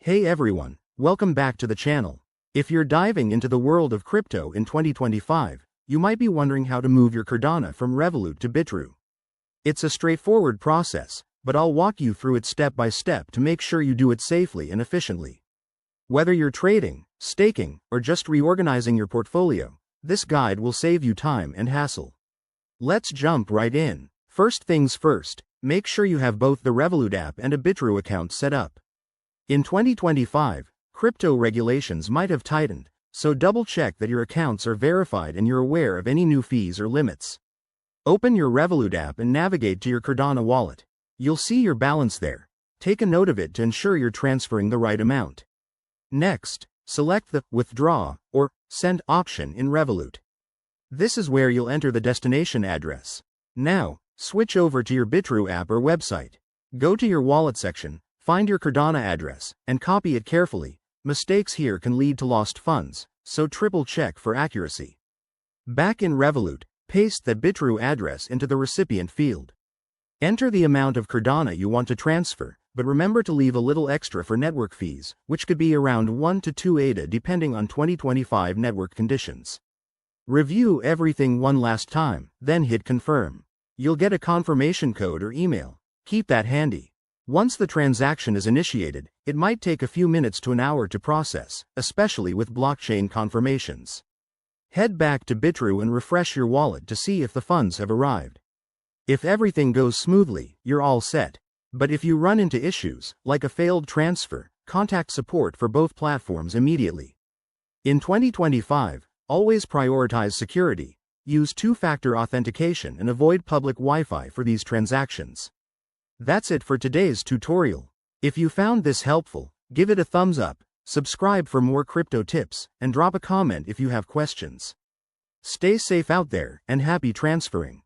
Hey everyone, welcome back to the channel. If you're diving into the world of crypto in 2025, you might be wondering how to move your Cardano from Revolut to Bitrue. It's a straightforward process, but I'll walk you through it step by step to make sure you do it safely and efficiently. Whether you're trading, staking, or just reorganizing your portfolio, this guide will save you time and hassle. Let's jump right in. First things first, make sure you have both the Revolut app and a Bitrue account set up. In 2025, crypto regulations might have tightened, so double-check that your accounts are verified and you're aware of any new fees or limits. Open your Revolut app and navigate to your Cardano wallet. You'll see your balance there. Take a note of it to ensure you're transferring the right amount. Next, select the Withdraw or Send option in Revolut. This is where you'll enter the destination address. Now, switch over to your Bitrue app or website. Go to your wallet section, find your Cardano address, and copy it carefully. Mistakes here can lead to lost funds, so triple check for accuracy. Back in Revolut, paste that Bitrue address into the recipient field. Enter the amount of Cardano you want to transfer, but remember to leave a little extra for network fees, which could be around 1 to 2 ADA depending on 2025 network conditions. Review everything one last time, then hit confirm. You'll get a confirmation code or email. Keep that handy. Once the transaction is initiated, it might take a few minutes to an hour to process, especially with blockchain confirmations. Head back to Bitrue and refresh your wallet to see if the funds have arrived. If everything goes smoothly, you're all set. But if you run into issues, like a failed transfer, contact support for both platforms immediately. In 2025, always prioritize security. Use two-factor authentication and avoid public Wi-Fi for these transactions. That's it for today's tutorial. If you found this helpful, give it a thumbs up, subscribe for more crypto tips, and drop a comment if you have questions. Stay safe out there, and happy transferring.